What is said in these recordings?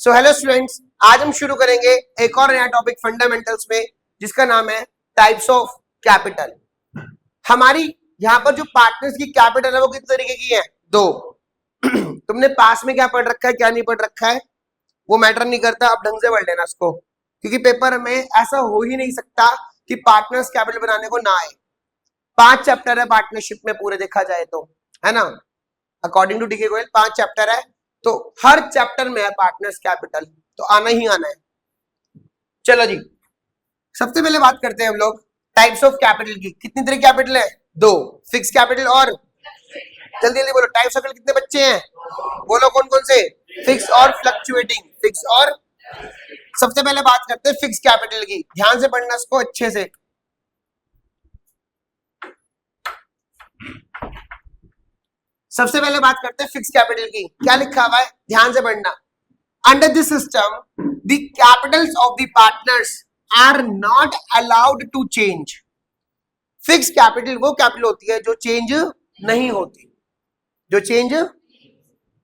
So hello students, आज हम शुरू करेंगे एक और नया टॉपिक फंडामेंटल्स में, जिसका नाम है टाइप्स ऑफ कैपिटल। हमारी यहाँ पर जो पार्टनर्स की कैपिटल है वो किस तरीके की है? दो। तुमने पास में क्या पढ़ रखा है, क्या नहीं पढ़ रखा है, वो मैटर नहीं करता। अब ढंग से पढ़ लेना इसको, क्योंकि पेपर में ऐसा हो ही नहीं सकता कि पार्टनर्स कैपिटल बनाने को ना आए। 5 चैप्टर है पार्टनरशिप में पूरे, देखा जाए तो, है ना। According to DK Goyal 5 chapter है, तो हर चैप्टर में है पार्टनर्स कैपिटल, तो आना ही आना है। चलो जी, सबसे पहले बात करते हैं हम लोग टाइप्स ऑफ कैपिटल की। कितनी तरह कैपिटल है? 2, फिक्स कैपिटल और जल्दी जल्दी बोलो, टाइप्स ऑफ कैपिटल कितने बच्चे हैं? बोलो कौन कौन से? फिक्स और फ्लक्चुएटिंग। फिक्स और, सबसे पहले बात करते हैं फिक्स कैपिटल की। ध्यान से पढ़ना इसको अच्छे से। सबसे पहले बात करते हैं फिक्स कैपिटल की। क्या लिखा हुआ है? ध्यान से पढ़ना। Under this system the capitals of the partners are not allowed to change. Fix capital वो कैपिटल होती है जो चेंज नहीं होती, जो change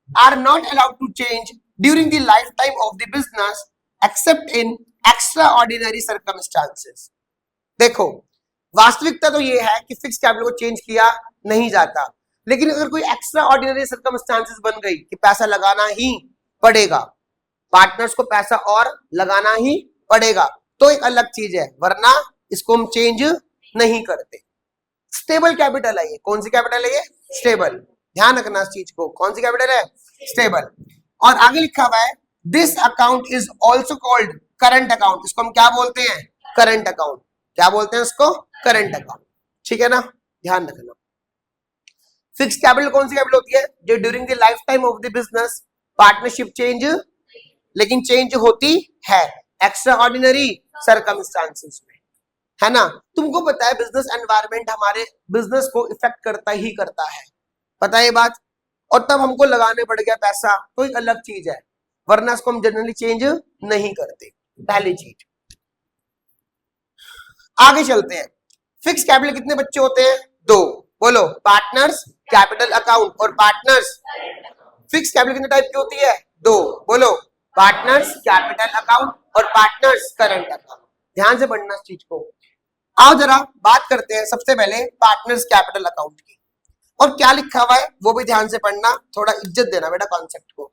are not allowed to change during the life time of the business except in extra ordinary circumstances. देखो, वास्तविकता तो ये है कि फिक्स कैपिटल को चेंज किया नहीं जाता, लेकिन अगर कोई एक्स्ट्रा ऑर्डिनरी सर्कमस्टांसेस बन गई कि पैसा लगाना ही पड़ेगा, पार्टनर्स को पैसा और लगाना ही पड़ेगा, तो एक अलग चीज है, वरना इसको हम चेंज नहीं करते। स्टेबल कैपिटल है ये। कौन सी कैपिटल है ये? स्टेबल। ध्यान रखना इस चीज को, कौन सी कैपिटल है? स्टेबल। और आगे लिखा हुआ है this account is also called current account. इसको हम क्या बोलते हैं? Current account. क्या बोलते हैं इसको? Current account. ठीक है ना, ध्यान रखना। फिक्स कैपिटल कौन सी कैपिटल होती है? जो during the life time of the business partnership change, लेकिन चेंज होती है एक्स्ट्रा ऑर्डिनरी सर्कमस्टांसेस में, है ना। तुमको पता है बिजनेस एनवायरनमेंट हमारे बिजनेस को इफेक्ट करता ही करता है, पता है ये बात। और तब हमको लगाने पड़ गया पैसा, तो एक अलग चीज है, वरना इसको हम जनरली चेंज नहीं करते। पहली चीज। आगे चलते हैं। फिक्स कैपिटल कितने बच्चे होते हैं? 2। बोलो, पार्टनर्स कैपिटल अकाउंट और पार्टनर्स। फिक्स कैपिटल कितने टाइप की होती है? 2। बोलो, पार्टनर्स कैपिटल अकाउंट और पार्टनर्स करंट अकाउंट। ध्यान से पढ़ना इस चीज को। आओ जरा बात करते हैं सबसे पहले पार्टनर्स कैपिटल अकाउंट की, और क्या लिखा हुआ है वो भी ध्यान से पढ़ना, थोड़ा इज्जत देना बेटा कॉन्सेप्ट को।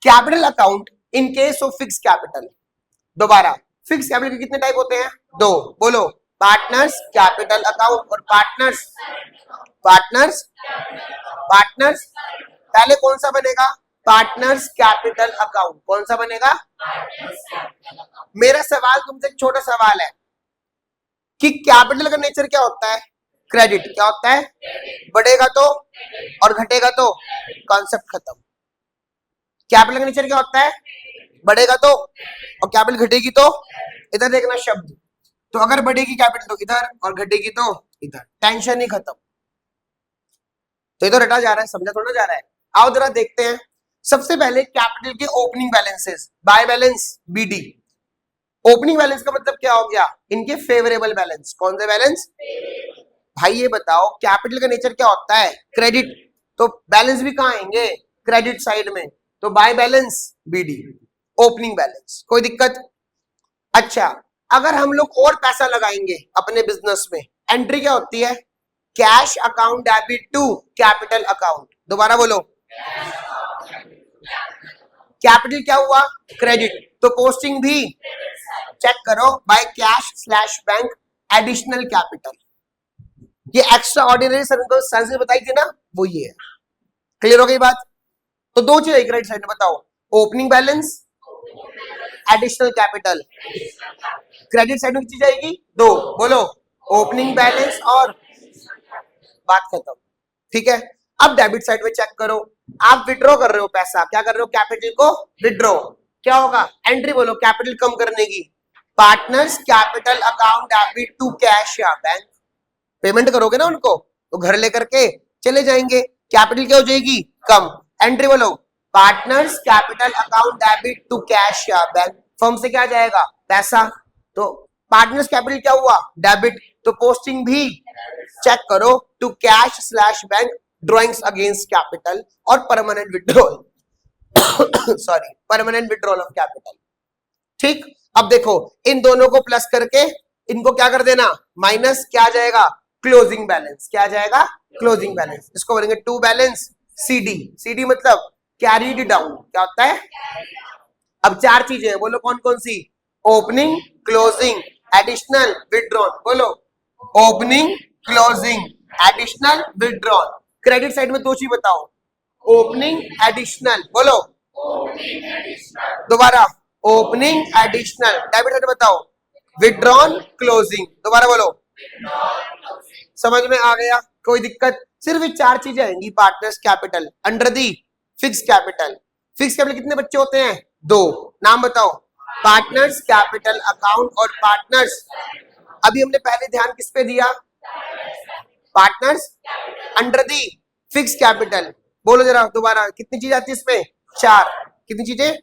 Capital account in case of fix capital. दोबारा, फिक्स कैपिटल के कितने टाइप होते हैं? 2। बोलो, पार्टनर्स कैपिटल अकाउंट और पार्टनर्स पार्टनर्स। पहले कौन सा बनेगा? Partners capital account. कौन सा बनेगा? मेरा सवाल तुमसे एक छोटा सवाल है कि कैपिटल का नेचर क्या होता है? क्रेडिट। क्या होता है? बढ़ेगा तो और घटेगा तो कॉन्सेप्ट खत्म। कैपिटल का नेचर क्या होता है? बढ़ेगा तो, और कैपिटल घटेगी तो, इधर देखना शब्द, तो अगर बढ़ेगी कैपिटल तो इधर और घटेगी तो इधर, टेंशन ही खत्म। तो इधर रटा जा रहा है, समझा थोड़ा जा रहा है। आओ जरा देखते हैं सबसे पहले कैपिटल के opening balances. By balance BD. Opening balance का मतलब क्या हो गया? इनके फेवरेबल बैलेंस। कौन से बैलेंस? भाई ये बताओ, कैपिटल का नेचर क्या होता है? क्रेडिट, तो बैलेंस भी कहां आएंगे? क्रेडिट साइड में, तो by balance BD. Opening balance, कोई दिक्कत? अच्छा, अगर हम लोग और पैसा लगाएंगे अपने बिजनेस में, एंट्री क्या होती है? Cash account debit to capital account. दोबारा बोलो, कैपिटल क्या हुआ? क्रेडिट, तो पोस्टिंग भी चेक करो, by cash slash bank additional capital. ये एक्स्ट्रा ऑर्डिनरी सर्कमस्टेंसेस बताई थी ना, वो ये है। क्लियर हो गई बात? तो 2 चीज राइट साइड में बताओ, opening balance, additional capital. Credit side में चीज आएगी 2। बोलो, ओपनिंग बैलेंस और बात खत्म। ठीक है, अब डेबिट साइड में चेक करो, आप विड्रॉ कर रहे हो पैसा, क्या कर रहे हो? कैपिटल को विड्रॉ। क्या होगा? एंट्री बोलो, कैपिटल कम करने की, partners capital account debit to cash या बैंक। पेमेंट करोगे ना उनको, तो घर लेकर के चले जाएंगे, कैपिटल क्या हो जाएगी? कम। एंट्री बोलो, partners capital account debit to cash या बैंक। फर्म से क्या जाएगा? पैसा, तो पार्टनर्स कैपिटल क्या हुआ? डेबिट, तो पोस्टिंग भी चेक करो, to cash slash bank drawings against capital और permanent withdrawal. Sorry, permanent withdrawal of capital. ठीक, अब देखो इन दोनों को प्लस करके इनको क्या कर देना, माइनस, क्या आ जाएगा, क्लोजिंग बैलेंस। क्या आ जाएगा, क्लोजिंग बैलेंस। इसको बोलेंगे टू बैलेंस सीडी। सीडी मतलब कैरीड डाउन। क्या होता है, अब चार चीजें हैं, बोलो कौन कौन सी, ओपनिंग, क्लोजिंग, एडिशनल, विड्रॉन। बोलो, opening, closing, additional, withdrawn. Credit side में दो चीज बताओ, ओपनिंग, एडिशनल। बोलो, दोबारा, ओपनिंग, एडिशनल। डेबिट साइड बताओ, विड्रॉन, क्लोजिंग। दोबारा बोलो, समझ में आ गया, कोई दिक्कत। सिर्फ ये चार चीजें आएंगी partners capital under the fix capital. Fix capital कितने बच्चे होते हैं, दो। नाम बताओ, पार्टनर्स कैपिटल अकाउंट और पार्टनर्स। अभी हमने पहले ध्यान किस पे दिया, partners under the fix capital. बोलो जरा दोबारा, कितनी चीज आती है इसमें, चार। कितनी चीजें,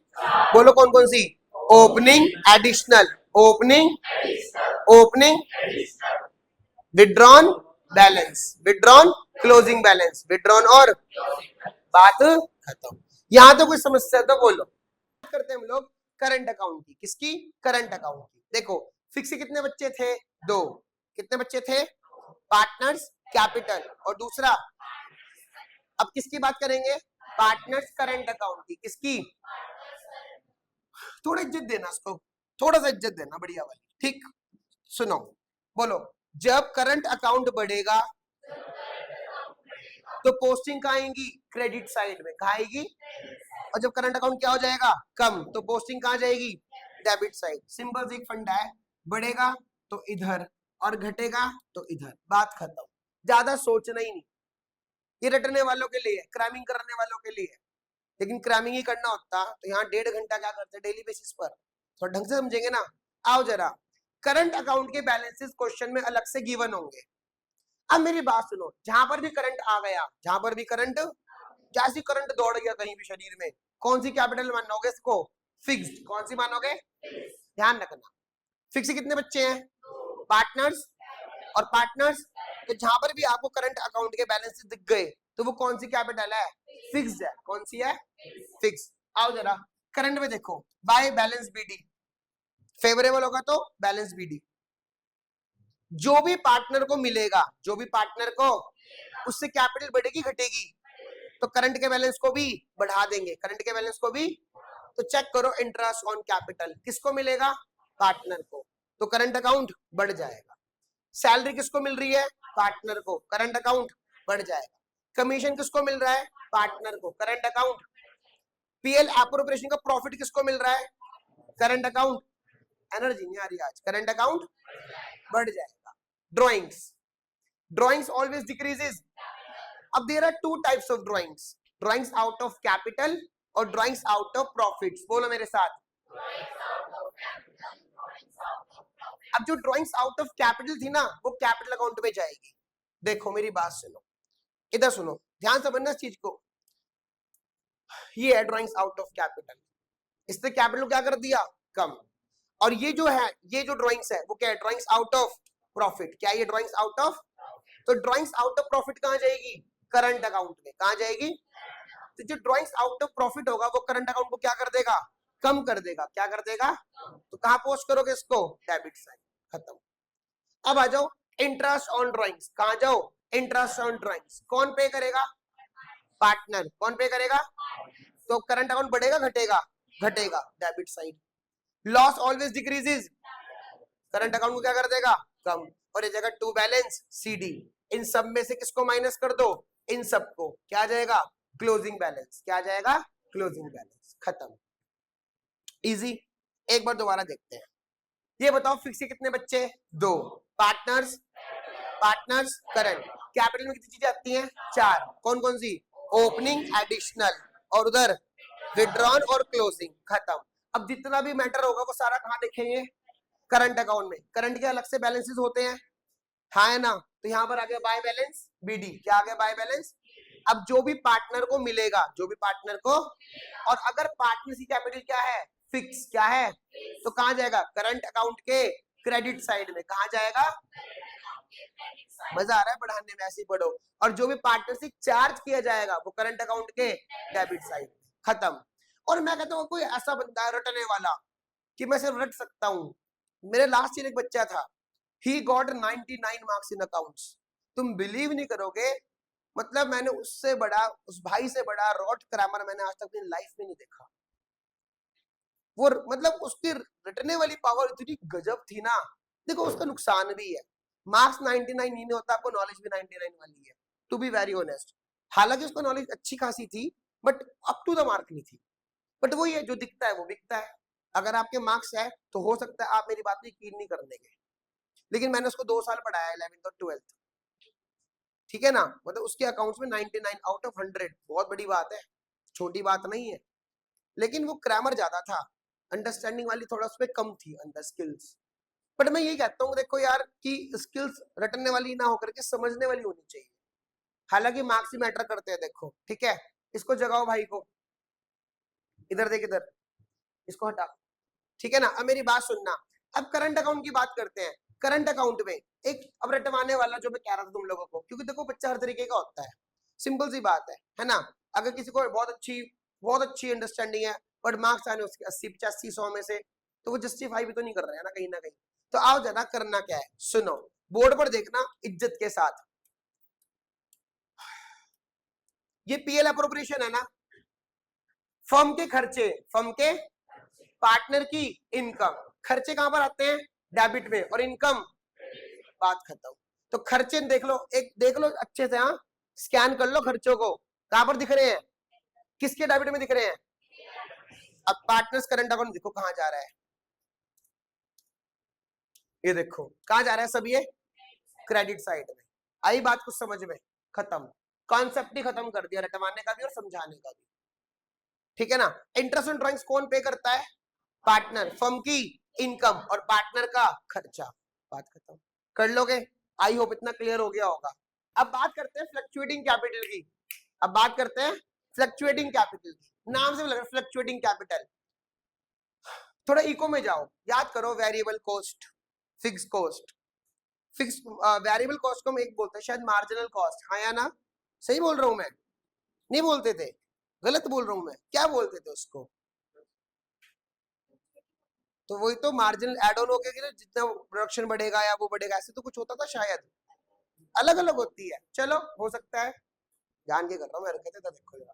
बोलो कौन कौन सी, opening, additional, opening, opening, withdrawn, balance, withdrawn, closing balance, withdrawn और बात खत्म। यहां तो कोई समस्या तो बोलो। करते हैं हम लोग करंट अकाउंट की, किसकी, करंट अकाउंट की। देखो फिक्स के कितने बच्चे थे, दो। कितने बच्चे थे, पार्टनर्स कैपिटल और दूसरा, अब किसकी बात करेंगे, पार्टनर्स करंट अकाउंट की। किसकी, थोड़ा इज्जत देना उसको, थोड़ा सा इज्जत देना, बढ़िया वाली। ठीक, सुनो, बोलो, जब करंट अकाउंट बढ़ेगा तो पोस्टिंग कहाँ आएगी, क्रेडिट साइड में। कहाँ आएगी, और जब करंट अकाउंट क्या हो जाएगा, कम, तो पोस्टिंग कहाँ जाएगी, डेबिट साइड। सिंपल एक फंडा है, बढ़ेगा तो इधर और घटेगा तो इधर, बात खत्म। ज्यादा सोचना ही नहीं, ये रटने वालों के लिए, क्रैमिंग करने वालों के लिए। लेकिन क्रैमिंग ही करना होता तो यहाँ 1.5 घंटा क्या करते डेली बेसिस पर, थोड़ा ढंग से समझेंगे ना। आओ जरा, करंट अकाउंट के बैलेंसेस क्वेश्चन में अलग से गिवन होंगे। अब मेरी बात सुनो, जहां पर भी करंट आ गया, जहां पर भी करंट, जैसी करंट दौड़ गया कहीं भी शरीर में, कौन सी कैपिटल मानोगे इसको, फिक्स्ड। कौन सी मानोगे, ध्यान रखना। फिक्स कितने बच्चे हैं, पार्टनर्स और पार्टनर्स। तो जहां पर भी आपको करंट अकाउंट के बैलेंस दिख गए तो वो कौन सी कैपिटल है, फिक्स्ड है। कौन सी है, फिक्स। आओ जरा करंट में देखो, बाय बैलेंस बीडी, फेवरेबल होगा तो बैलेंस बीडी। जो भी पार्टनर को मिलेगा, जो भी पार्टनर को, उससे कैपिटल बढ़ेगी घटेगी, तो करंट के बैलेंस को भी बढ़ा देंगे, करंट के बैलेंस को भी। तो चेक करो इंटरेस्ट ऑन कैपिटल किसको मिलेगा, पार्टनर को, तो करंट अकाउंट बढ़ जाएगा। सैलरी किसको मिल रही है, पार्टनर को, करंट अकाउंट बढ़ जाएगा। कमीशन किसको मिल रहा है, पार्टनर को, करंट अकाउंट। पीएल एप्रोप्रिएशन का प्रॉफिट किसको मिल रहा है, करंट अकाउंट। एनर्जी नहीं आ रही आज, करंट अकाउंट बढ़ जाएगा। Drawings, drawings always decreases. अब there are two types of drawings, drawings out of capital और ड्राइंग्स आउट ऑफ प्रॉफिट्स। बोलो मेरे साथ, अब जो ड्राइंग्स आउट ऑफ कैपिटल थी ना, वो कैपिटल अकाउंट में जाएगी। देखो मेरी बात सुनो, इधर सुनो, ध्यान से समझना इस चीज को। ये है ड्राइंग्स आउट ऑफ कैपिटल, इसने कैपिटल को क्या कर दिया, कम। और ये जो है, ये जो ड्राइंग्स है वो क्या है, ड्राइंग्स आउट ऑफ प्रॉफिट। क्या ये ड्राइंग्स आउट ऑफ, तो ड्राइंग्स आउट ऑफ प्रॉफिट कहां जाएगी, करंट अकाउंट में। कहां जाएगी, तो जो ड्राइंग्स आउट ऑफ प्रॉफिट होगा वो करंट अकाउंट को क्या कर देगा, कम कर देगा। क्या कर देगा, तो कहां पोस्ट करोगे इसको, डेबिट साइड, खत्म। अब आ जाओ इंटरेस्ट ऑन ड्राइंग्स, कहां जाओ, इंटरेस्ट ऑन ड्राइंग्स। कौन पे करेगा, पार्टनर। कौन पे करेगा, तो करंट अकाउंट बढ़ेगा घटेगा, घटेगा, debit side. Loss always decreases, current account को क्या कर देगा, कम। और ये जगह टू बैलेंस सीडी, इन सब में से किसको माइनस कर दो, इन सब को, क्या आ जाएगा, क्लोजिंग बैलेंस। क्या आ जाएगा, क्लोजिंग बैलेंस, खत्म। इजी। एक बार दोबारा देखते हैं। ये बताओ फिक्स के कितने बच्चे, दो। Partners, partners current. कैपिटल में कितनी चीजें आती हैं, चार। कौन कौन सी, ओपनिंग, एडिशनल और उधर विड्रॉन और क्लोजिंग, खत्म। अब जितना भी मैटर होगा वो सारा कहां देखेंगे, करंट अकाउंट में। करंट के अलग से बैलेंसेस होते हैं, हाँ है ना। तो यहाँ पर आ गया बाय बैलेंस बीडी। क्या आ गया, बाय बैलेंस। अब जो भी पार्टनर को मिलेगा, जो भी पार्टनर को, और अगर पार्टनर की कैपिटल क्या है, फिक्स, क्या है, तो कहां जाएगा, करंट अकाउंट के क्रेडिट साइड में। कहां जाएगा, मजा आ रहा है पढ़ाने में, ऐसे ही पढ़ो। और जो भी पार्टनरशिप चार्ज किया जाएगा वो करंट अकाउंट के डेबिट साइड, खत्म। और मैं कहता हूँ कोई ऐसा बंदा है रटने वाला कि मैं सिर्फ रट सकता हूँ। मेरे लास्ट ईयर एक बच्चा था, he got 99 marks in accounts. तुम बिलीव नहीं करोगे, मतलब मैंने उससे बड़ा, उस भाई से बड़ा रॉट ग्रामर मैंने आज तक अपनी लाइफ में नहीं देखा। वो मतलब उसकी रटने वाली पावर इतनी गजब थी ना। देखो उसका नुकसान भी है, मार्क्स 99 नहीं होता, आपको नॉलेज भी 99 वाली है, टू बी वेरी ऑनेस्ट। हालांकि उसको नॉलेज अच्छी खासी थी, but up to the mark नहीं थी। बट वही है, जो दिखता है वो बिकता है। अगर आपके मार्क्स है तो हो सकता है आप मेरी बात को यकीन नहीं कर देंगे, लेकिन मैंने उसको 2 साल पढ़ाया, 11th और 12th, ठीक है ना। मतलब उसके अकाउंट्स में 99 आउट ऑफ 100 बहुत बड़ी बात है, छोटी बात नहीं है। लेकिन वो ग्रामर ज्यादा था, अंडरस्टैंडिंग वाली थोड़ा उस पर कम थी अंदर स्किल्स। बट मैं ये कहता हूँ देखो यार कि स्किल्स रटने वाली ना होकर के समझने वाली होनी चाहिए। हालांकि मार्क्स ही मैटर करते हैं, देखो ठीक है। इसको जगाओ भाई को, इधर देख इधर, इसको हटा, ठीक है ना। अब मेरी बात सुनना, अब करंट अकाउंट की बात करते हैं। करंट अकाउंट में एक अब रटवाने वाला जो मैं कह रहा था तुम लोगों को, क्योंकि देखो बच्चा हर तरीके का होता है, सिंपल सी बात है ना। अगर किसी को बहुत अच्छी अंडरस्टैंडिंग है बट मार्क्स आने उसके 80 85 100 में से, तो वो जस्टिफाई भी तो नहीं कर रहे हैं ना कहीं ना कहीं। तो आओ जरा करना क्या है, सुनो, बोर्ड पर देखना इज्जत के साथ। ये पीएल अप्रोप्रिएशन है ना, फर्म के खर्चे, फर्म के पार्टनर की इनकम। खर्चे कहां पर आते हैं, डेबिट में, और इनकम, बात खत्म। तो खर्चे देख लो, एक देख लो अच्छे से, हाँ स्कैन कर लो खर्चों को, कहां पर दिख रहे हैं, किसके डेबिट में दिख रहे हैं। अब पार्टनर्स करंट अकाउंट देखो कहां जा रहा है, ये देखो कहां जा रहा है सब, ये क्रेडिट साइड में। आई बात कुछ समझ में, खत्म, कॉन्सेप्ट ही खत्म कर दिया रटवाने का भी और समझाने का भी, ठीक है ना। इंटरेस्ट ऑन ड्रॉइंग्स कौन पे करता है, पार्टनर, फर्म की इनकम और पार्टनर का खर्चा, बात खत्म। कर लोगे, आई होप इतना क्लियर हो गया होगा। अब बात करते हैं फ्लक्चुएटिंग कैपिटल की, अब बात करते हैं फ्लक्चुएटिंग कैपिटल की, नाम से लग रहा है फ्लक्चुएटिंग कैपिटल। थोड़ा इको में जाओ, याद करो variable cost, fix cost. Fix variable cost को हम एक बोलते हैं शायद मार्जिनल कॉस्ट, हाँ या ना, सही बोल रहा हूं मैं, नहीं बोलते थे, गलत बोल रहा हूं मैं, क्या बोलते थे उसको, तो वही तो मार्जिनल एड ऑन हो गया, जितना प्रोडक्शन बढ़ेगा या वो बढ़ेगा, ऐसे तो कुछ होता था शायद, अलग अलग होती है, चलो हो सकता है, जान के कर रहा हूँ मैं हरकतें, तो देखो जरा।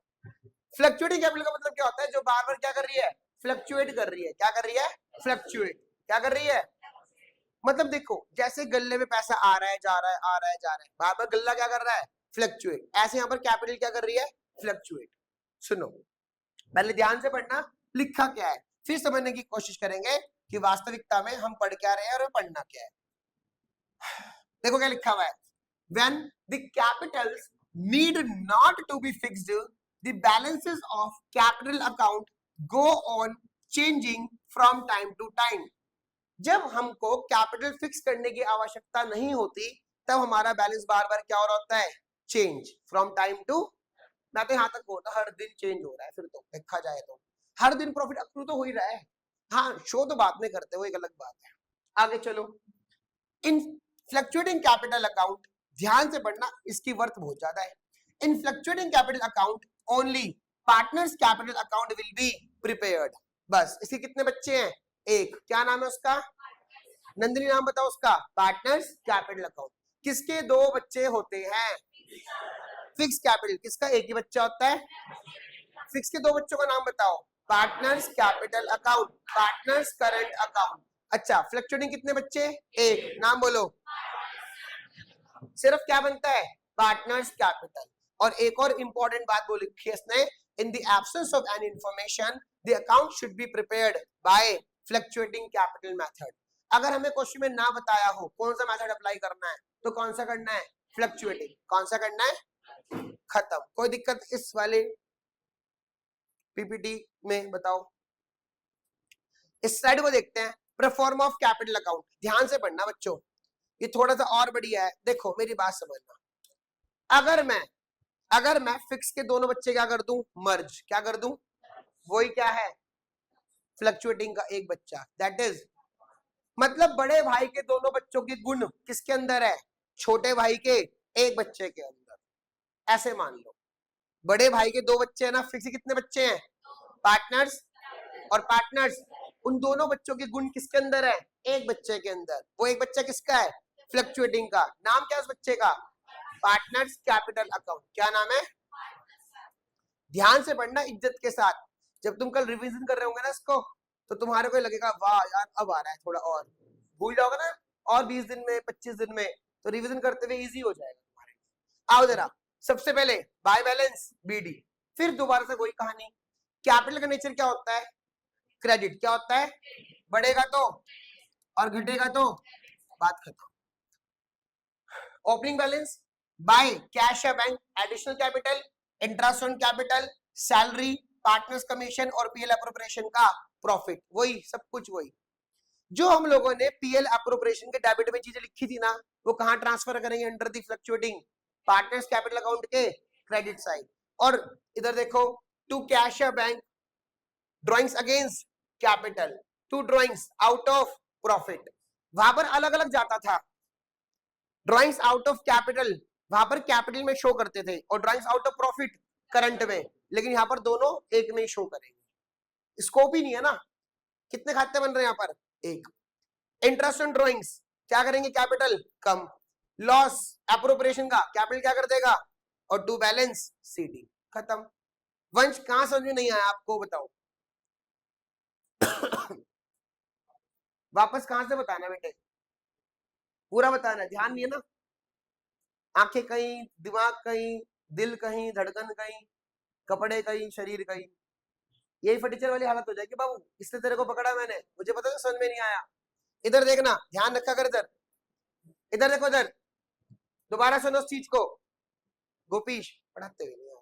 फ्लक्चुएटिंग कैपिटल का मतलब क्या होता है, जो बार बार क्या कर रही है, फ्लक्चुएट कर रही है, क्या कर रही है, फ्लक्चुएट, क्या कर रही है। मतलब देखो जैसे गल्ले में पैसा आ रहा है जा रहा है, आ रहा है जा रहा है, बार बार गल्ला क्या कर रहा है, फ्लक्चुएट, ऐसे यहाँ पर कैपिटल क्या कर रही है, फ्लक्चुएट। सुनो पहले ध्यान से पढ़ना लिखा क्या है, फिर समझने की कोशिश करेंगे कि वास्तविकता में हम पढ़ क्या रहे हैं और पढ़ना क्या है। देखो क्या लिखा हुआ है, when the capitals need not to be fixed, the balances of capital account go on changing from time to time। जब हमको कैपिटल फिक्स करने की आवश्यकता नहीं होती तब हमारा बैलेंस बार बार क्या हो रहा होता है, चेंज फ्रॉम टाइम टू, मैं तो यहां तक बोलता हर दिन चेंज हो रहा है, फिर तो देखा जाए तो हर दिन प्रॉफिट अक्रू तो हो ही रहा है। हाँ शो तो बाद में करते हो, एक अलग बात है। आगे चलो, इन फ्लक्चुएटिंग कैपिटल अकाउंट, ध्यान से पढ़ना इसकी वर्थ बहुत ज्यादा है। In fluctuating capital account only partners capital account will be prepared. बस इसके कितने बच्चे हैं, एक, क्या नाम है उसका, नंदिनी नाम बताओ उसका, पार्टनर्स कैपिटल अकाउंट। किसके दो बच्चे होते हैं, फिक्स कैपिटल किसका एक ही बच्चा होता है, फिक्स के दो बच्चों का नाम बताओ, partners capital account, partners current account. अच्छा फ्लक्चुएटिंग कितने बच्चे, एक, नाम बोलो, सिर्फ क्या बनता है, पार्टनर्स कैपिटल। और एक और इंपॉर्टेंट बात बोली इसने, in the absence of any information the account should be prepared by fluctuating capital method. अगर हमें क्वेश्चन में ना बताया हो कौन सा मेथड अप्लाई करना है तो कौन सा करना है, फ्लक्चुएटिंग, कौन सा करना है, खत्म। कोई दिक्कत इस वाले पीपीटी में बताओ। इस स्लाइड को देखते हैं, परफॉर्म ऑफ कैपिटल अकाउंट, ध्यान से पढ़ना बच्चों, ये थोड़ा सा और बढ़िया है। देखो मेरी बात समझना, अगर मैं फिक्स के दोनों बच्चे क्या कर दूं, मर्ज, क्या कर दूं, वही क्या है, फ्लक्चुएटिंग का एक बच्चा, दैट इज, मतलब बड़े भाई के दोनों बच्चों के गुण किसके अंदर है, छोटे भाई के एक बच्चे के अंदर। ऐसे मान लो बड़े भाई के दो बच्चे हैं ना, फिक्स कितने बच्चे हैं, पार्टनर्स और पार्टनर्स, उन दोनों बच्चों के गुण किसके अंदर है? एक बच्चे के अंदर। वो एक बच्चा किसका है? फ्लक्चुएटिंग का। नाम क्या है उस बच्चे का? Partners capital account. क्या नाम है? ध्यान से पढ़ना, इज्जत के साथ। जब तुम कल रिवीजन कर रहे होंगे ना इसको, तो तुम्हारे को लगेगा वाह यार अब आ रहा है थोड़ा, और भूल जाओगे ना और 20 दिन में 25 दिन में, तो रिवीजन करते हुए इजी हो जाएगा तुम्हारे। आओ जरा, सबसे पहले बाय बैलेंस बीडी, फिर दोबारा से वही कहानी। कैपिटल का नेचर क्या होता है? क्रेडिट। क्या होता है? बढ़ेगा तो और घटेगा तो बात खत्म। ओपनिंग बैलेंस बाय कैश या bank, additional capital, interest on capital, salary, partners commission और पीएल अप्रोप्रिएशन का प्रॉफिट। वही सब कुछ वही जो हम लोगों ने पीएल अप्रोप्रिएशन के डेबिट में चीजें लिखी थी ना, वो कहां ट्रांसफर करेंगे? Under the fluctuating partners capital account के क्रेडिट साइड। और इधर देखो, टू कैश या bank, drawings against capital, to drawings out of profit. वहां पर अलग अलग जाता था। ड्रॉइंग्स आउट ऑफ कैपिटल वहां पर कैपिटल में शो करते थे, और drawings out of profit current में। लेकिन यहां पर दोनों एक में ही शो करेंगे, स्कोप ही नहीं है ना। कितने खाते बन रहे हैं यहाँ पर? एक। इंटरेस्ट ऑन ड्रॉइंग्स क्या करेंगे? कैपिटल कम। लॉस एप्रोप्रिएशन का कैपिटल क्या कर देगा? और टू बैलेंस सीडी। खत्म। वंश कहां समझ में नहीं आया आपको? बताओ। वापस कहां से बताना बेटे? पूरा बताना, ध्यान नहीं है ना। आंखें कहीं, दिमाग कहीं, दिल कहीं, धड़कन कहीं, कपड़े कहीं, शरीर कहीं। यही फटीचर वाली हालत हो जाएगी बाबू। इसलिए तेरे को पकड़ा मैंने, मुझे पता था समझ में नहीं आया। इधर देखना, ध्यान रखा कर। इधर इधर देखो, इधर दोबारा सुनो इस चीज को। गोपीश पढ़ाते हुए नहीं,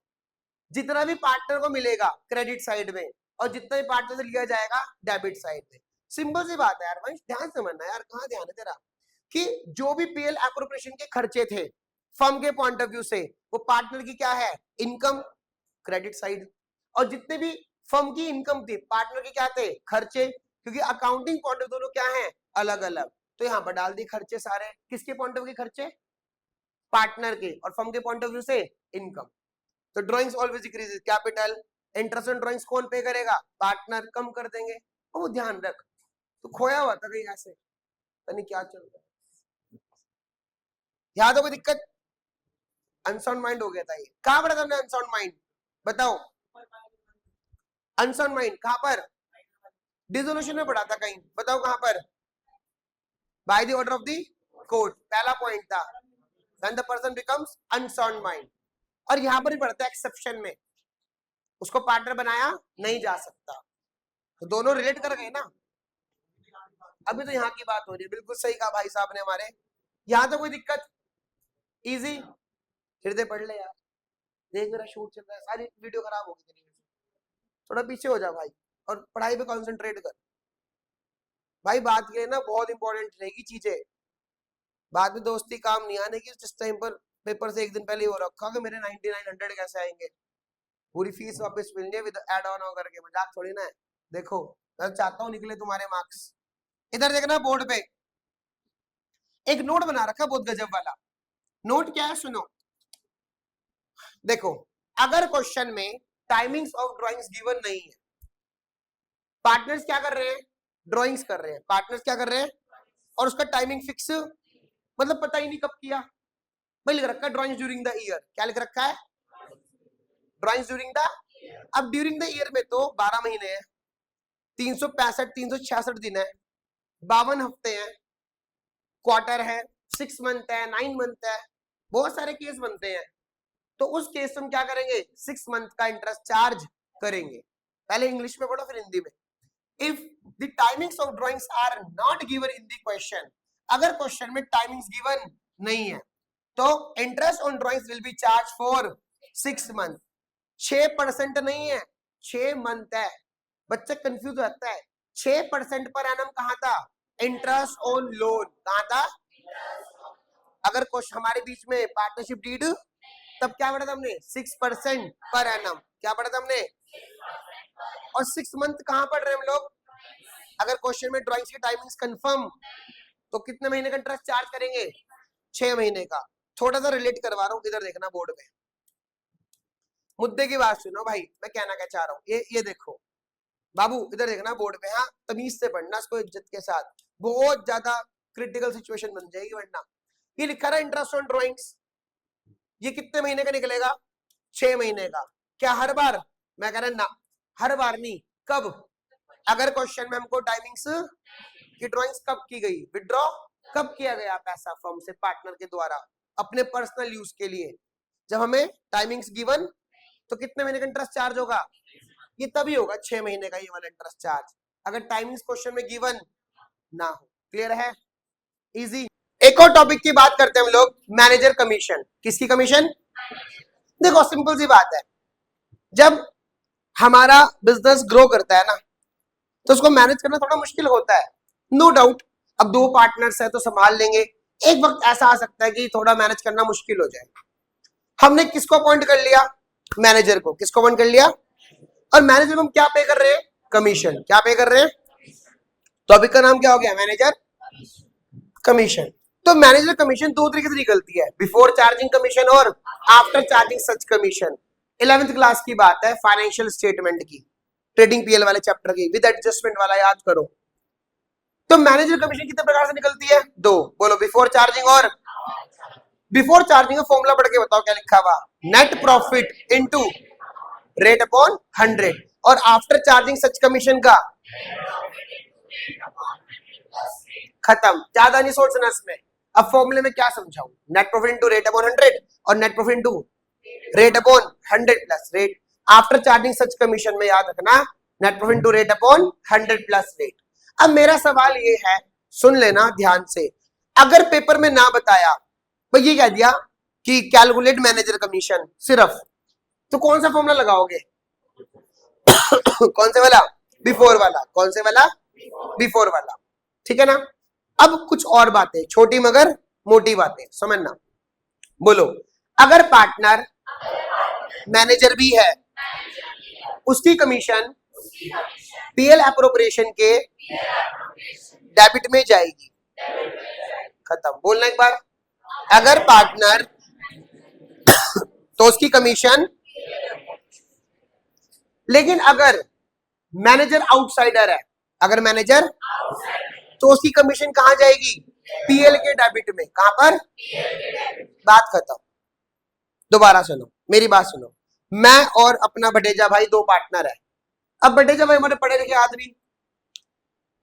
जितना भी पार्टनर को मिलेगा क्रेडिट साइड में, और जितना भी पार्टनर से लिया जाएगा डेबिट साइड में, सिंपल सी बात है यार वंश, ध्यान से मानना यार, कहाँ ध्यान है तेरा, कि जो भी पीएल एप्रोप्रिएशन के खर्चे थे फर्म के पॉइंट ऑफ व्यू से, वो पार्टनर की क्या है? Income, credit side. और जितने भी फर्म की इनकम थी, पार्टनर के क्या थे? खर्चे। क्योंकि अकाउंटिंग पॉइंट ऑफ दोनों क्या है? अलग अलग। तो यहां पर डाल दी खर्चे सारे। किसके पॉइंट ऑफ व्यू के खर्चे? पार्टनर के। और फर्म के पॉइंट ऑफ व्यू से इनकम। तो drawings always increases capital, interest on drawings कौन पे करेगा? पार्टनर। कम कर देंगे। वो ध्यान रख, तो खोया हुआ था कहीं ऐसे, नहीं क्या चल रहा है। याद हो कोई दिक्कत? अनसाउंड माइंड हो गया था ये। कहां पढ़ा था हमने अनसाउंड माइंड? बताओ। अनसाउंड माइंड कहां पर? डिसोल्यूशन में पढ़ा था कहीं, बताओ कहां पर? By the order of the court, पहला पॉइंट था, when the person becomes unsound mind. और यहां पर भी पढ़ता है एक्सेप्शन में, उसको पार्टनर बनाया नहीं जा सकता। तो दोनों रिलेट कर गए ना। अभी तो यहाँ की बात हो रही है, बिल्कुल सही कहा भाई साहब ने हमारे। यहां तो कोई दिक्कत? इजी। हृदय पढ़ ले यार, देख मेरा शूट चल रहा है, सारी वीडियो खराब हो गई तेरी। थोड़ा पीछे हो जा भाई, और पढ़ाई पे कंसंट्रेट कर भाई। बात ये ना, बहुत इंपॉर्टेंट रहेगी चीजें। बाद में दोस्ती काम नहीं आने की। जिस टाइम पर पेपर से एक दिन पहले ही हो रखा कि मेरे 9900 कैसे आएंगे, पूरी फीस वापस मिलनी है विद एड ऑन होकर के, मजाक थोड़ी ना है। देखो मैं चाहता हूँ निकले तुम्हारे मार्क्स। इधर देखना, बोर्ड पे एक नोट बना रखा बहुत गजब वाला। नोट क्या है सुनो, देखो अगर क्वेश्चन में टाइमिंग्स ऑफ ड्राइंग्स गिवन नहीं है, पार्टनर्स क्या कर रहे हैं? ड्राइंग्स कर रहे हैं। पार्टनर्स क्या कर रहे हैं? और उसका टाइमिंग फिक्स, मतलब पता ही नहीं कब किया भाई। लिख रखा है ड्राइंग्स ड्यूरिंग द ईयर। क्या लिख रखा है? Drawings during the. अब ड्यूरिंग द ईयर में तो 12 महीने हैं, 365 366 दिन है, 52 हफ्ते हैं, क्वार्टर है, 6 मंथ है, 9 मंथ है, बहुत सारे केस बनते हैं। तो उस केस में क्या करेंगे? 6 मंथ का इंटरेस्ट चार्ज करेंगे। पहले इंग्लिश में पढ़ो फिर हिंदी में। If the timings of drawings are not given in the question, अगर क्वेश्चन में टाइमिंग्स गिवन नहीं है, तो interest on drawings will be charge for 6 month. 6% नहीं है, 6 मंथ है। बच्चा कंफ्यूज रहता है। 6% पर एनम कहां था? इंटरेस्ट ऑन लोन कहां था? अगर क्वेश्चन हमारे बीच में पार्टनरशिप डीड, तब क्या पढ़ा था हमने? 6% पर एनम। क्या पढ़ा था हमने? और 6 मंथ कहां पढ़ रहे हैं हम लोग? अगर क्वेश्चन में ड्राइंग्स की टाइमिंग्स कंफर्म, तो कितने महीने का इंटरेस्ट चार्ज करेंगे? 6 महीने का। थोड़ा सा रिलेट करवा रहा हूं, इधर देखना बोर्ड में। मुद्दे की बात सुनो भाई, मैं कहना क्या चाह रहा हूं, ये देखो, बाबू इधर देखना बोर्ड पे, हाँ तमीज से पढ़ना इसको इज्जत के साथ, बहुत ज्यादा क्रिटिकल सिचुएशन बन जाएगी वरना। ये लिखा रहा इंटरेस्ट ऑन ड्राइंग्स, ये कितने महीने का निकलेगा? 6 महीने का। क्या हर बार? मैं कह रहा ना, हर बार नहीं, कब? अगर क्वेश्चन में हमको टाइमिंग्स की ड्राइंग्स कब की गई, विड्रॉ कब किया गया पैसा फर्म से पार्टनर के द्वारा अपने पर्सनल यूज के लिए, जब हमें टाइमिंग्स गिवन, तो कितने महीने का इंटरेस्ट चार्ज होगा? ये तभी होगा 6 महीने का ये वाला इंटरेस्ट चार्ज, अगर टाइमिंग्स क्वेश्चन में गिवन ना हो। क्लियर है? इजी। एक और टॉपिक की बात करते हैं हम लोग, मैनेजर कमीशन। किसकी कमीशन? देखो सिंपल सी बात है, जब हमारा बिजनेस ग्रो करता है ना, तो उसको मैनेज करना थोड़ा मुश्किल होता है, नो डाउट। अब 2 पार्टनर्स है तो संभाल लेंगे, एक वक्त ऐसा आ सकता है कि थोड़ा मैनेज करना मुश्किल हो जाए। हमने किसको अपॉइंट कर लिया? मैनेजर को। किसको अपॉइंट कर लिया? और मैनेजर को हम क्या पे कर रहे हैं? कमीशन। क्या पे कर रहे हैं? टॉपिक का नाम क्या हो गया? Manager commission. तो मैनेजर कमीशन 2 तरीके से निकलती है, बिफोर चार्जिंग कमीशन और आफ्टर चार्जिंग सच कमीशन। 11th क्लास की बात है, फाइनेंशियल स्टेटमेंट की, ट्रेडिंग पीएल वाले चैप्टर की, विद एडजस्टमेंट वाला याद करो। तो मैनेजर कमीशन कितने प्रकार से निकलती है? 2। बोलो, बिफोर चार्जिंग और बिफोर चार्जिंग का फॉर्मूला पढ़ के बताओ क्या लिखा हुआ? Net profit into rate upon 100। और आफ्टर चार्जिंग सच कमीशन का खत्म, ज्यादा नहीं सोचना इसमें। अब फॉर्मूले में क्या समझाऊं? Net profit into rate upon 100 और net profit into rate upon 100 plus rate. After charging सच कमीशन में याद रखना, net profit into rate upon 100 plus rate. अब मेरा सवाल ये है, सुन लेना ध्यान से, अगर पेपर में ना बताया, तो ये कह दिया कि कैलकुलेट मैनेजर कमीशन सिर्फ, तो कौन सा फॉर्मूला लगाओगे? कौन से वाला? बिफोर वाला। कौन से वाला? बिफोर वाला। ठीक है ना? अब कुछ और बातें, छोटी मगर मोटी बातें समझना। बोलो, अगर पार्टनर मैनेजर भी है, उसकी कमीशन पीएल एप्रोप्रिएशन के डेबिट में जाएगी। खत्म। बोलना एक बार, अगर पार्टनर तो उसकी कमीशन, लेकिन अगर मैनेजर आउटसाइडर है, अगर मैनेजर, तो उसकी कमीशन कहां जाएगी? पीएल के डेबिट में। कहां पर? बात खत्म। दोबारा सुनो, मेरी बात सुनो। मैं और अपना भटेजा भाई 2 पार्टनर है। अब भटेजा भाई हमारे पढ़े लिखे आदमी,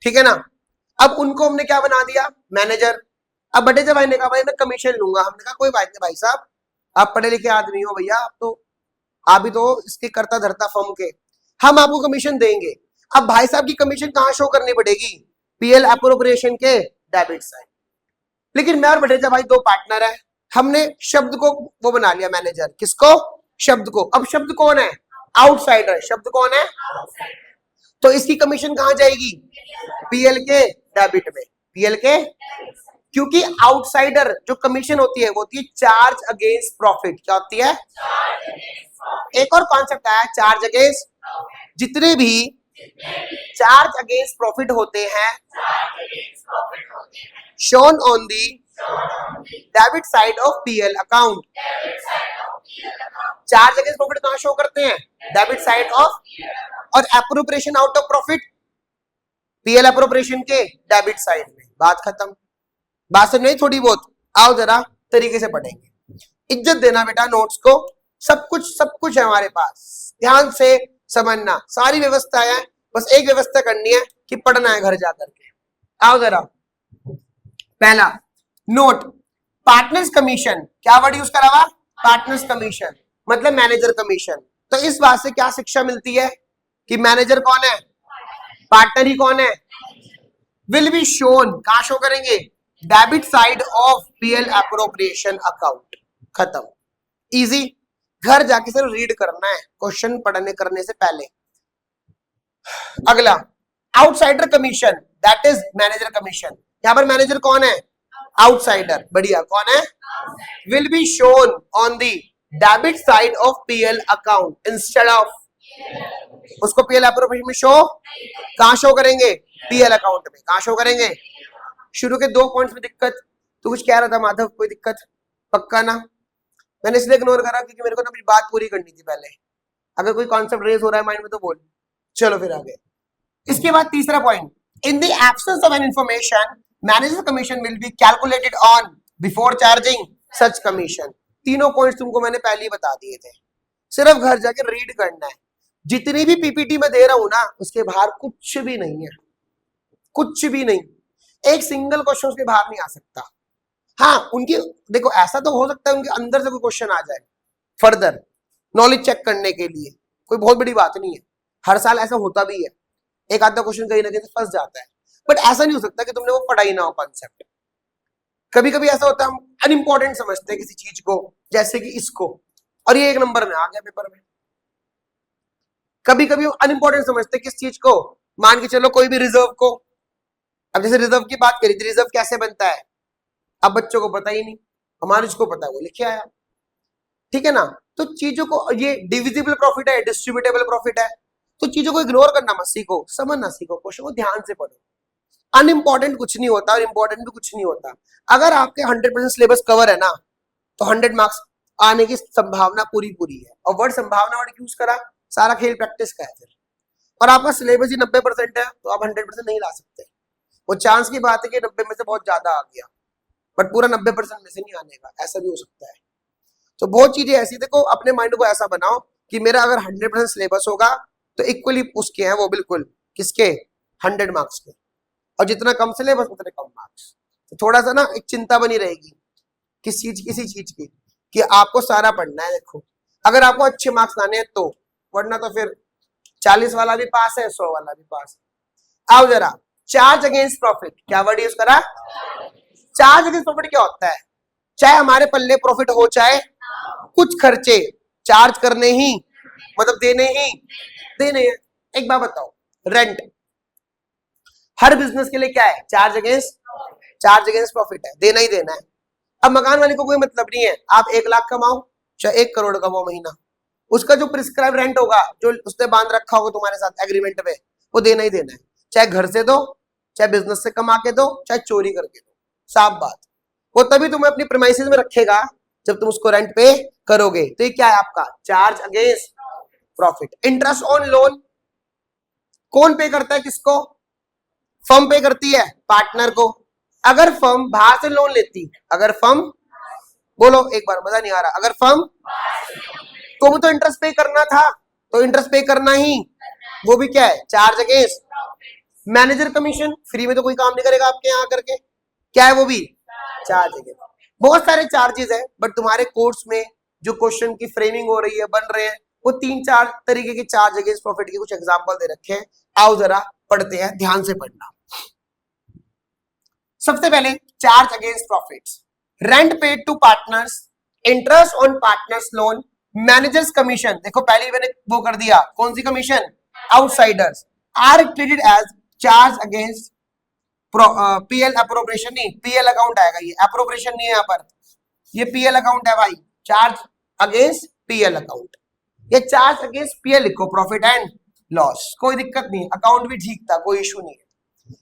ठीक है ना? अब उनको हमने क्या बना दिया? मैनेजर। अब भटेजा भाई ने कहा भाई मैं कमीशन लूंगा। हमने कहा कोई बात नहीं भाई साहब, आप पढ़े लिखे आदमी हो भैया, आप भी तो इसके करता धरता फर्म के, हम आपको कमीशन देंगे। अब भाई साहब की कमीशन कहां शो करनी पड़ेगी? पीएल एप्रोप्रिएशन के डेबिट साइड। लेकिन मैं और भटेजा भाई 2 पार्टनर है, हमने शब्द को वो बना लिया मैनेजर। किसको? शब्द को। अब शब्द कौन है? आउटसाइडर। शब्द कौन है? तो इसकी कमीशन कहां जाएगी? पीएल के डेबिट में। पीएल के, क्योंकि आउटसाइडर जो कमीशन होती है वो होती है चार्ज अगेंस्ट प्रॉफिट। क्या होती है? एक और कॉन्सेप्ट आया, चार्ज अगेंस्ट। जितने भी चार्ज अगेंस्ट प्रॉफिट होते हैं, shown on the debit side of PL account. Charge against profit कहां शो करते हैं? Debit side of. और appropriation out of profit, PL appropriation के डेबिट साइड में। बात खत्म। बात समझ नहीं? थोड़ी बहुत आओ जरा तरीके से पढ़ेंगे। इज्जत देना बेटा नोट्स को, सब कुछ है हमारे पास, ध्यान से समझना। सारी व्यवस्था है, बस एक व्यवस्था करनी है कि पढ़ना है घर जाकर के। आओ जरा, पहला नोट, पार्टनर्स कमीशन। क्या वर्ड यूज करा हुआ? पार्टनर्स कमीशन, मतलब मैनेजर कमीशन। तो इस बात से क्या शिक्षा मिलती है कि मैनेजर कौन है? पार्टनर ही कौन है? विल बी शोन, कहां शो करेंगे? Debit side of PL appropriation account. खत्म। इजी। घर जाके सिर्फ रीड करना है क्वेश्चन पढ़ने करने से पहले। अगला, outsider commission, that is manager commission. यहां पर मैनेजर कौन है? आउटसाइडर। बढ़िया, कौन है? Will be shown on the debit side of PL account instead of, उसको पीएल एप्रोप्रिएशन में शो कहां शो करेंगे? पीएल अकाउंट में। कहां शो करेंगे? शुरू के 2 पॉइंट्स में दिक्कत, तो कुछ कह रहा था माधव, कोई दिक्कत? पक्का ना? मैंने इसलिए इग्नोर करा क्योंकि मेरे को ना अपनी बात पूरी करनी थी पहले। अगर कोई कॉन्सेप्ट रेज हो रहा है माइंड में तो बोल। चलो फिर आगे। इसके बाद तीसरा point, in the absence of an information manager commission will be calculated on before charging such commission. तीनों पॉइंट्स तुमको मैंने पहले ही बता दिए थे, सिर्फ घर जाके रीड करना है। जितनी भी पीपीटी में दे रहा हूं ना उसके बाहर कुछ भी नहीं है, कुछ भी नहीं, एक सिंगल क्वेश्चन उसके बाहर नहीं आ सकता। हाँ उनकी देखो ऐसा तो हो सकता है उनके अंदर से कोई क्वेश्चन आ जाए फर्दर नॉलेज चेक करने के लिए, कोई बहुत बड़ी बात नहीं है, हर साल ऐसा होता भी है, एक आधा क्वेश्चन कहीं ना कहीं फंस जाता है, बट ऐसा नहीं हो सकता कि तुमने वो पढ़ा ही ना हो कॉन्सेप्ट। कभी कभी ऐसा होता है हम अनइम्पोर्टेंट समझते हैं किसी चीज को, जैसे कि इसको, और ये 1 नंबर में आ गया पेपर में। कभी कभी अनइम्पोर्टेंट समझते हैं किस चीज को, मान के चलो कोई भी रिजर्व को, अब जैसे रिजर्व की बात करी थी, रिजर्व कैसे बनता है अब बच्चों को पता ही नहीं, हमारे जिसको पता है वो लिखे आया, ठीक है ना। तो चीजों को, ये डिविजिबल प्रॉफिट है, डिस्ट्रीब्यूटेबल प्रॉफिट है, तो चीजों को इग्नोर करना मत सीखो, समझना सीखो, क्वेश्चन को ध्यान से पढ़ो। अनइम्पोर्टेंट कुछ नहीं होता और इंपॉर्टेंट भी कुछ नहीं होता। अगर आपके 100% सिलेबस कवर है ना तो 100 मार्क्स आने की संभावना पूरी पूरी है। और वर्ड संभावना वर्ड यूज करा, सारा खेल प्रैक्टिस का है फिर। और आपका सिलेबस ही 90% है तो आप 100% नहीं ला सकते, वो चांस की बात है कि 90 में से बहुत ज्यादा आ गया, बट पूरा 90% में से नहीं आने का, ऐसा भी हो सकता है। तो बहुत चीजें ऐसी, देखो अपने माइंड को ऐसा बनाओ कि मेरा अगर 100% सिलेबस होगा तो इक्वली उसके हैं वो, बिल्कुल किसके, 100 मार्क्स के, और जितना कम सिलेबस उतने कम मार्क्स। तो थोड़ा सा ना एक चिंता बनी रहेगी किस चीज, किसी चीज की, कि आपको सारा पढ़ना है। देखो अगर आपको अच्छे मार्क्स लाने हैं तो, वरना तो फिर 40 वाला भी पास है, 100 वाला भी पास है। आओ जरा, चार्ज अगेंस्ट प्रॉफिट, क्या वर्ड यूज करा, चार्ज अगेंस्ट प्रॉफिट क्या होता है, चाहे हमारे पल्ले प्रॉफिट हो चाहे कुछ खर्चे चार्ज करने ही, मतलब देने हैं। एक बात बताओ, रेंट हर बिजनेस के लिए क्या है, चार्ज अगेंस्ट प्रॉफिट है, देना ही देना है। अब मकान वाले को कोई मतलब नहीं है, आप 1 लाख कमाओ चाहे 1 करोड़ कमाओ महीना, उसका जो प्रिस्क्राइब रेंट होगा, जो उसने बांध रखा होगा तुम्हारे साथ एग्रीमेंट में, वो देना ही देना है, चाहे घर से दो, चाहे बिजनेस से कमा के दो, चाहे चोरी करके दो, साफ बात। वो तभी तुम्हें अपनी प्रीमाइसेस में रखेगा जब तुम उसको रेंट पे करोगे। तो ये क्या है आपका, charge against profit. Interest on loan कौन पे करता है, किसको, फर्म पे करती है पार्टनर को। अगर फर्म बाहर से लोन लेती, अगर फर्म, बोलो एक बार, मजा नहीं आ रहा, अगर फर्म, तुम तो इंटरेस्ट पे करना था तो इंटरेस्ट पे करना ही, वो भी क्या है, charge against. Manager commission, free में तो कोई काम नहीं करेगा आपके यहाँ करके, क्या है वो भी चार्ज अगेंस्ट। बहुत सारे चार्जेस है, बट तुम्हारे कोर्स में जो क्वेश्चन की फ्रेमिंग हो रही है, बन रहे हैं, वो 3-4 तरीके के चार्ज अगेंस्ट प्रॉफिट के कुछ एग्जांपल दे रखे हैं। आओ जरा पढ़ते हैं, ध्यान से पढ़ना। सबसे पहले charge against profits, rent paid to partners, interest on partners loan, managers commission. देखो पहले मैंने वो कर दिया, कौन सी commission, outsiders, are treated as charge against PL appropriation, नहीं पीएल अकाउंट आएगा, ये अप्रोप्रिएशन नहीं है यहाँ पर, ये पीएल अकाउंट है भाई, चार्ज अगेंस्ट पीएल अकाउंट, ये चार्ज अगेंस्ट पीएल लिखो, प्रॉफिट एंड लॉस, कोई दिक्कत नहीं, अकाउंट भी ठीक था, कोई इशू नहीं है।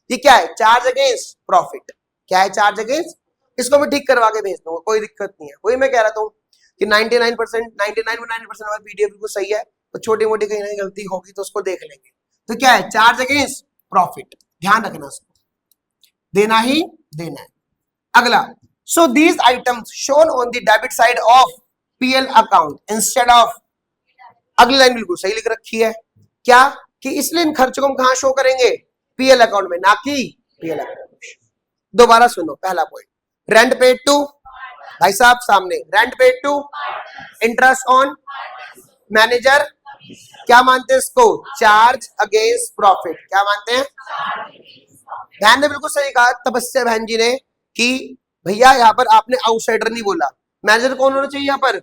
ये क्या है, चार्ज अगेंस्ट प्रॉफिट, क्या है चार्ज अगेंस्ट, इसको मैं ठीक करवा के भेज दूंगा, कोई दिक्कत नहीं है। वही मैं कह रहा था कि 99% हमारा पीडीएफ बिल्कुल सही है, तो छोटी मोटी कहीं ना कहीं गलती होगी तो उसको देख लेंगे। तो क्या है, चार्ज अगेंस्ट प्रॉफिट, ध्यान रखना उसको, देना ही देना है। अगला, so these items shown on the debit side of PL account instead of, अगली लाइन बिल्कुल सही लिख रखी है, क्या कि इसलिए इन खर्चों को हम कहां शो करेंगे, पीएल अकाउंट में, ना कि पीएल अकाउंट में। दोबारा सुनो, पहला पॉइंट, रेंट पेड टू, भाई साहब सामने, rent paid to, interest on, manager क्या मानते हैं इसको, चार्ज अगेंस्ट प्रॉफिट, क्या मानते हैं, ध्यान ने बिल्कुल सही कहा तपस्या बहन जी ने कि भैया यहाँ पर आपने आउटसाइडर नहीं बोला, मैनेजर कौन होना चाहिए यहाँ पर,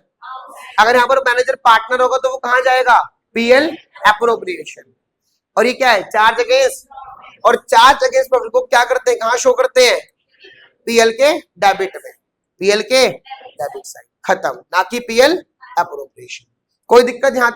अगर यहाँ पर मैनेजर पार्टनर होगा तो वो कहां जाएगा, पीएल एप्रोप्रिएशन। और ये क्या है, चार्ज अगेंस्ट, और चार्ज अगेंस्ट प्रॉफिट को क्या करते हैं, कहां शो करते हैं, पीएल के डेबिट में, पीएल के डेबिट साइड, खत्म, ना कि पीएल एप्रोप्रिएशन। कोई दिक्कत यहाँ